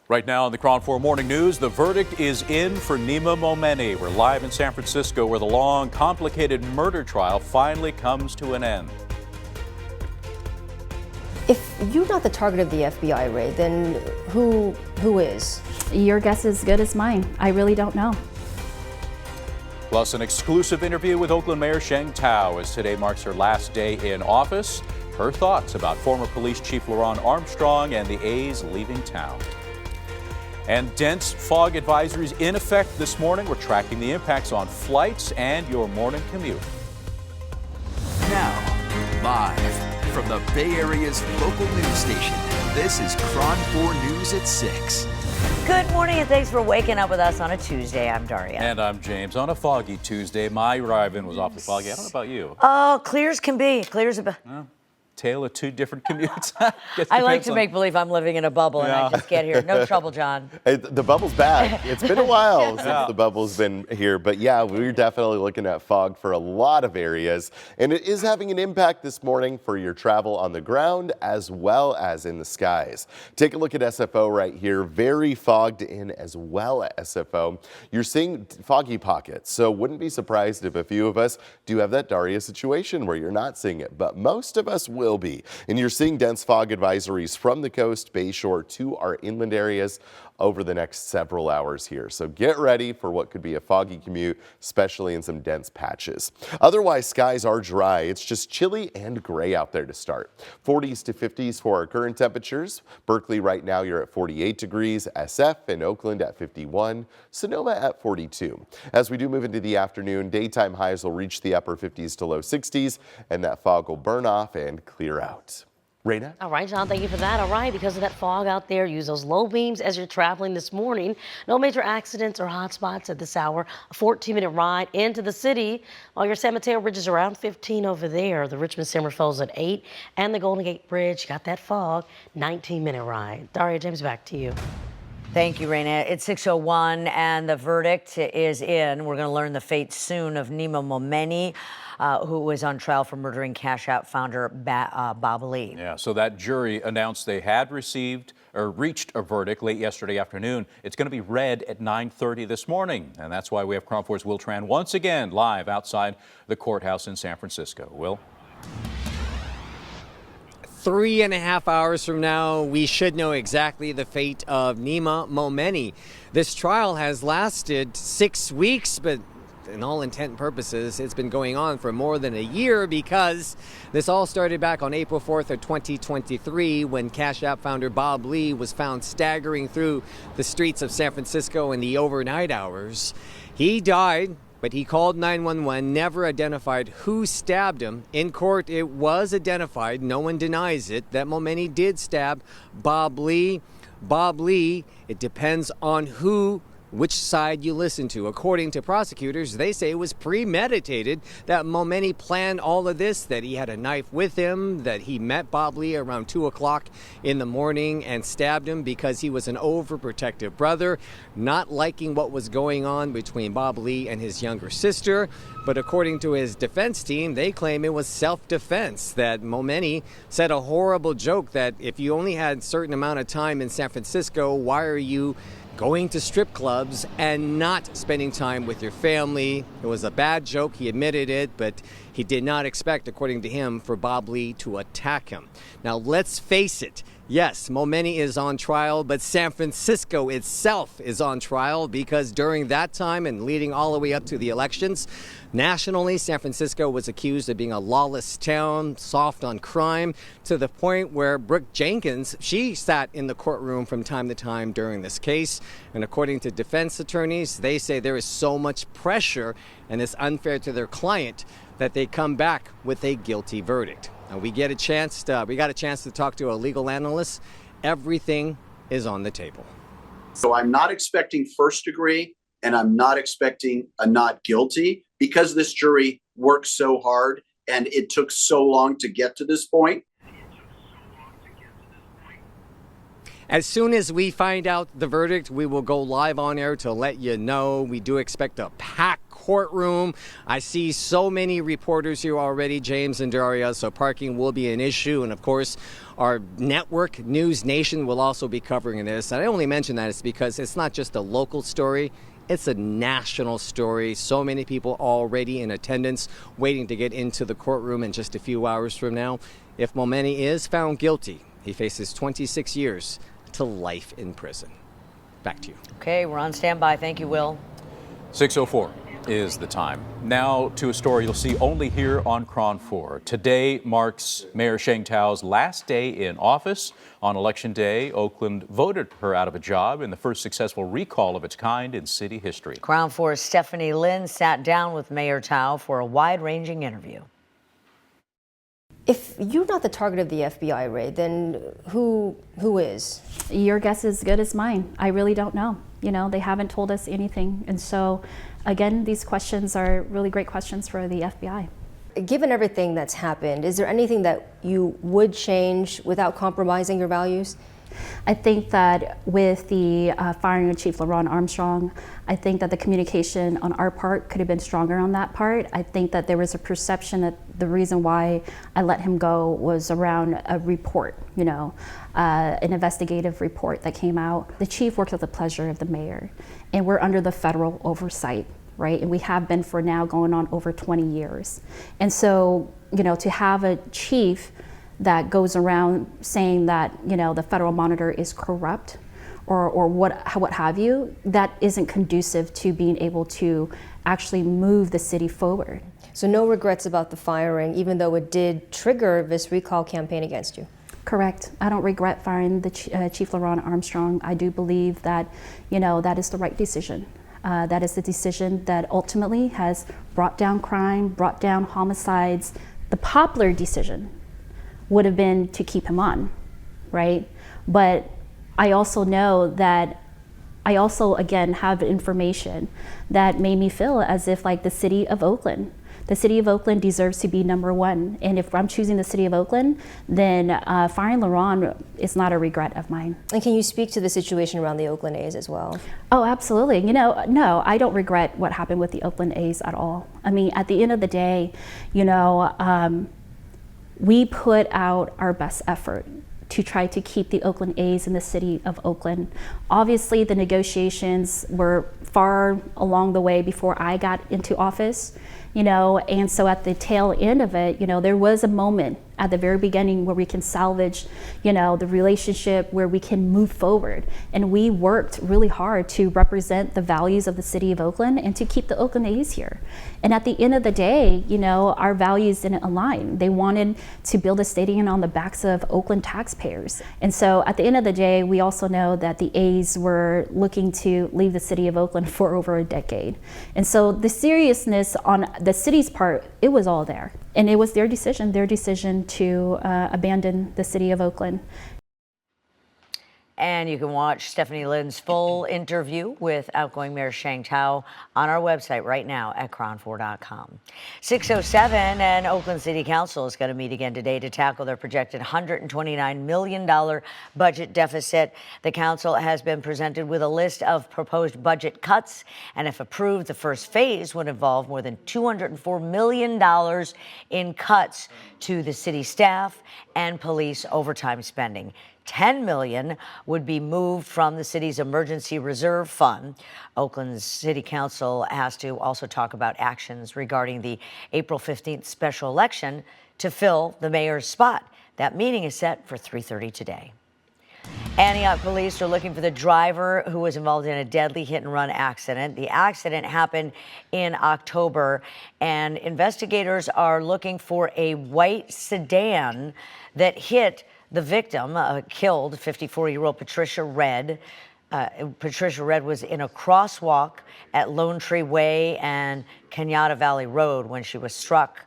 Right now on the KRON4 Morning News, the verdict is in for Nima Momeni. We're live in San Francisco where the long, complicated murder trial finally comes to an end. If you're not the target of the FBI raid, then who is? Your guess is as good as mine. I really don't know. Plus an exclusive interview with Oakland Mayor Sheng Thao as today marks her last day in office. Her thoughts about former police chief Laron Armstrong and the A's leaving town. And dense fog advisories in effect this morning. We're tracking the impacts on flights and your morning commute. Now, live from the Bay Area's local news station, this is KRON4 News at 6. Good morning and thanks for waking up with us on a Tuesday. I'm Daria. And I'm James. On a foggy Tuesday, my drive-in was awfully foggy. I don't know about you. Oh, clear as can be. Clear as a... Tale of two different commutes. I like to make believe I'm living in a bubble and I just get here. No trouble, John. Hey, the bubble's back. It's been a while since the bubble's been here, but yeah, we're definitely looking at fog for a lot of areas, and it is having an impact this morning for your travel on the ground as well as in the skies. Take a look at SFO right here. Very fogged in as well at SFO. You're seeing foggy pockets, so wouldn't be surprised if a few of us do have that Daria situation where you're not seeing it, but most of us will be. And you're seeing dense fog advisories from the coast, Bayshore to our inland areas over the next several hours here. So get ready for what could be a foggy commute, especially in some dense patches. Otherwise, skies are dry. It's just chilly and gray out there to start. 40s to 50s for our current temperatures. Berkeley right now you're at 48 degrees, SF and Oakland at 51, Sonoma at 42. As we do move into the afternoon, daytime highs will reach the upper 50s to low 60s, and that fog will burn off and clear out. Raina? All right, John, thank you for that. All right, because of that fog out there, use those low beams as you're traveling this morning. No major accidents or hot spots at this hour. A 14-minute ride into the city. While your San Mateo Ridge is around 15 over there. The Richmond Simmer Falls at 8. And the Golden Gate Bridge, got that fog, 19-minute ride. Daria, James, back to you. Thank you, Raina. It's 6:01 and the verdict is in. We're going to learn the fate soon of Nima Momeni, who was on trial for murdering Cash App founder Bob Lee. Yeah, so that jury announced they had reached a verdict late yesterday afternoon. It's going to be read at 9:30 this morning, and that's why we have KRON4's Will Tran once again live outside the courthouse in San Francisco. Will? 3.5 hours from now, we should know exactly the fate of Nima Momeni. This trial has lasted 6 weeks, but in all intent and purposes, it's been going on for more than a year because this all started back on April 4th of 2023 when Cash App founder Bob Lee was found staggering through the streets of San Francisco in the overnight hours. He died, but he called 911, never identified who stabbed him. In court, it was identified, no one denies it, that Momeni did stab Bob Lee. Bob Lee, it depends on which side you listen to. According to prosecutors, they say it was premeditated, that Momeni planned all of this, that he had a knife with him, that he met Bob Lee around 2 o'clock in the morning and stabbed him because he was an overprotective brother, not liking what was going on between Bob Lee and his younger sister. But according to his defense team, they claim it was self-defense, that Momeni said a horrible joke that if you only had a certain amount of time in San Francisco, why are you going to strip clubs and not spending time with your family? It was a bad joke, he admitted it, but he did not expect, according to him, for Bob Lee to attack him. Now, let's face it. Yes, Momeni is on trial, but San Francisco itself is on trial because during that time and leading all the way up to the elections, nationally, San Francisco was accused of being a lawless town, soft on crime, to the point where Brooke Jenkins, she sat in the courtroom from time to time during this case. And according to defense attorneys, they say there is so much pressure and it's unfair to their client that they come back with a guilty verdict. Now, we got a chance to talk to a legal analyst. Everything is on the table. So I'm not expecting first degree, and I'm not expecting a not guilty because this jury worked so hard and it took so long to get to this point. As soon as we find out the verdict, we will go live on air to let you know. We do expect a packed courtroom. I see so many reporters here already, James and Daria, so parking will be an issue. And of course, our network, News Nation, will also be covering this. And I only mention that it's because it's not just a local story. It's a national story. So many people already in attendance waiting to get into the courtroom in just a few hours from now. If Momeni is found guilty, he faces 26 years to life in prison. Back to you. Okay, we're on standby. Thank you, Will. 6:04 is the time. Now to a story you'll see only here on KRON4. Today marks Mayor Sheng Thao's last day in office. On Election Day, Oakland voted her out of a job in the first successful recall of its kind in city history. KRON4's Stephanie Lynn sat down with Mayor Thao for a wide-ranging interview. If you're not the target of the FBI raid, then who is? Your guess is as good as mine. I really don't know. You know, they haven't told us anything. And so, again, these questions are really great questions for the FBI. Given everything that's happened, is there anything that you would change without compromising your values? I think that with the firing of Chief LaRon Armstrong, I think that the communication on our part could have been stronger on that part. I think that there was a perception that the reason why I let him go was around a report, you know, an investigative report that came out. The chief works at the pleasure of the mayor, and we're under the federal oversight, right? And we have been for now going on over 20 years. And so, you know, to have a chief that goes around saying that, you know, the federal monitor is corrupt or what have you, that isn't conducive to being able to actually move the city forward. So no regrets about the firing, even though it did trigger this recall campaign against you? Correct. I don't regret firing the Chief LaRon Armstrong. I do believe that, you know, that is the right decision. That is the decision that ultimately has brought down crime, brought down homicides. The popular decision would have been to keep him on, right? But I also know that I also, again, have information that made me feel as if like the city of Oakland deserves to be #1. And if I'm choosing the city of Oakland, then firing LaRon is not a regret of mine. And can you speak to the situation around the Oakland A's as well? Oh, absolutely. You know, no, I don't regret what happened with the Oakland A's at all. I mean, at the end of the day, you know, we put out our best effort to try to keep the Oakland A's in the city of Oakland. Obviously, the negotiations were far along the way before I got into office, you know, and so at the tail end of it, you know, there was a moment at the very beginning where we can salvage, you know, the relationship, where we can move forward. And we worked really hard to represent the values of the city of Oakland and to keep the Oakland A's here. And at the end of the day, you know, our values didn't align. They wanted to build a stadium on the backs of Oakland taxpayers. And so at the end of the day, we also know that the A's were looking to leave the city of Oakland for over a decade. And so the seriousness on the city's part, it was all there. And it was their decision to abandon the city of Oakland. And you can watch Stephanie Lynn's full interview with outgoing Mayor Sheng Thao on our website right now at KRON4.com. 6:07, and Oakland City Council is going to meet again today to tackle their projected $129 million budget deficit. The council has been presented with a list of proposed budget cuts, and if approved, the first phase would involve more than $204 million in cuts to the city staff and police overtime spending. $10 million would be moved from the city's emergency reserve fund. Oakland City Council has to also talk about actions regarding the April 15th special election to fill the mayor's spot. That meeting is set for 3:30 today. Antioch police are looking for the driver who was involved in a deadly hit-and-run accident. The accident happened in October, and investigators are looking for a white sedan that hit the victim, killed 54-year-old Patricia Red. Patricia Red was in a crosswalk at Lone Tree Way and Kenyatta Valley Road when she was struck.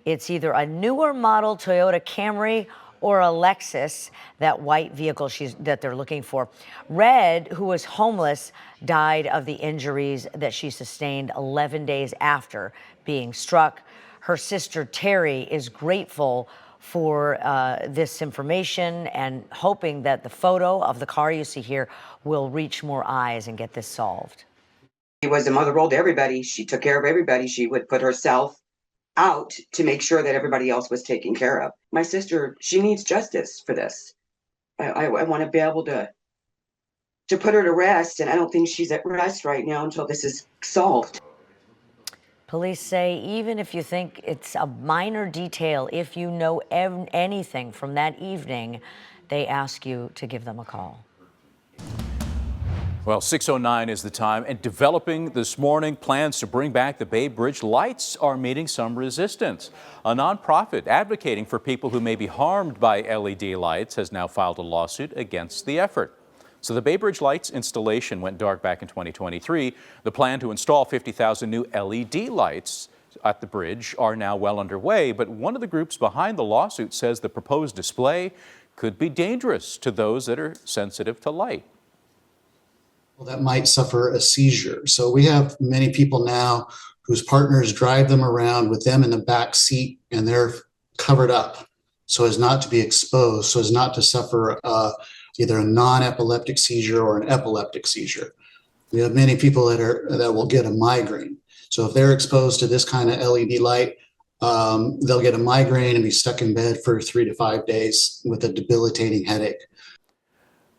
It's either a newer model Toyota Camry or a Lexus, that white vehicle that they're looking for. Red, who was homeless, died of the injuries that she sustained 11 days after being struck. Her sister Terry is grateful for this information and hoping that the photo of the car you see here will reach more eyes and get this solved. She was a mother role to everybody. She took care of everybody. She would put herself out to make sure that everybody else was taken care of. My sister, she needs justice for this. I want to be able to put her to rest, and I don't think she's at rest right now until this is solved. Police say even if you think it's a minor detail, if you know anything from that evening, they ask you to give them a call. Well, 6:09 is the time, and developing this morning, plans to bring back the Bay Bridge lights are meeting some resistance. A nonprofit advocating for people who may be harmed by LED lights has now filed a lawsuit against the effort. So the Bay Bridge lights installation went dark back in 2023. The plan to install 50,000 new LED lights at the bridge are now well underway, but one of the groups behind the lawsuit says the proposed display could be dangerous to those that are sensitive to light. That might suffer a seizure. So we have many people now whose partners drive them around with them in the back seat, and they're covered up so as not to be exposed, so as not to suffer either a non-epileptic seizure or an epileptic seizure. We have many people that will get a migraine. So if they're exposed to this kind of LED light, they'll get a migraine and be stuck in bed for 3 to 5 days with a debilitating headache.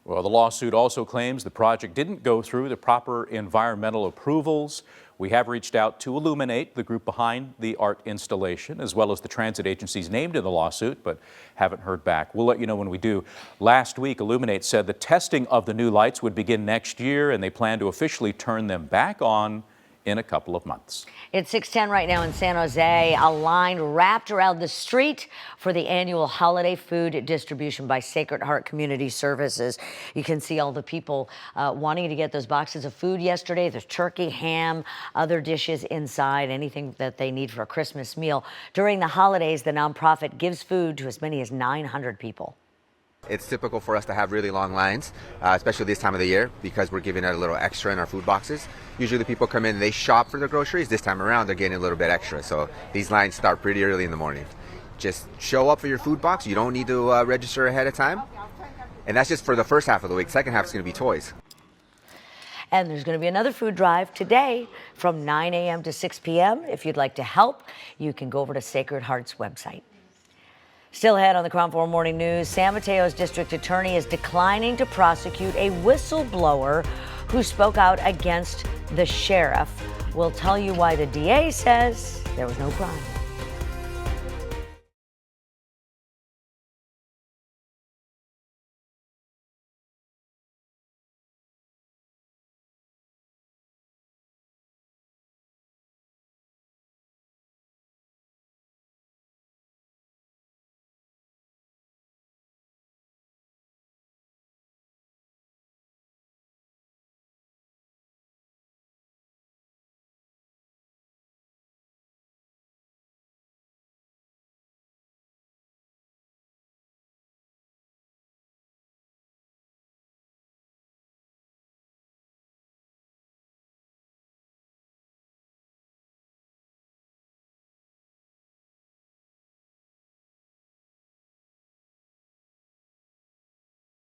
Well, the lawsuit also claims the project didn't go through the proper environmental approvals. We have reached out to Illuminate, the group behind the art installation, as well as the transit agencies named in the lawsuit, but haven't heard back. We'll let you know when we do. Last week, Illuminate said the testing of the new lights would begin next year, and they plan to officially turn them back on in a couple of months. It's 6:10 right now in San Jose. A line wrapped around the street for the annual holiday food distribution by Sacred Heart Community Services. You can see all the people wanting to get those boxes of food yesterday. There's turkey, ham, other dishes inside, anything that they need for a Christmas meal. During the holidays, the nonprofit gives food to as many as 900 people. It's typical for us to have really long lines, especially this time of the year, because we're giving it a little extra in our food boxes. Usually the people come in and they shop for their groceries. This time around, they're getting a little bit extra. So these lines start pretty early in the morning. Just show up for your food box. You don't need to register ahead of time. And that's just for the first half of the week. Second half is going to be toys. And there's going to be another food drive today from 9 a.m. to 6 p.m. If you'd like to help, you can go over to Sacred Heart's website. Still ahead on the KRON4 Morning News, San Mateo's district attorney is declining to prosecute a whistleblower who spoke out against the sheriff. We'll tell you why the DA says there was no crime.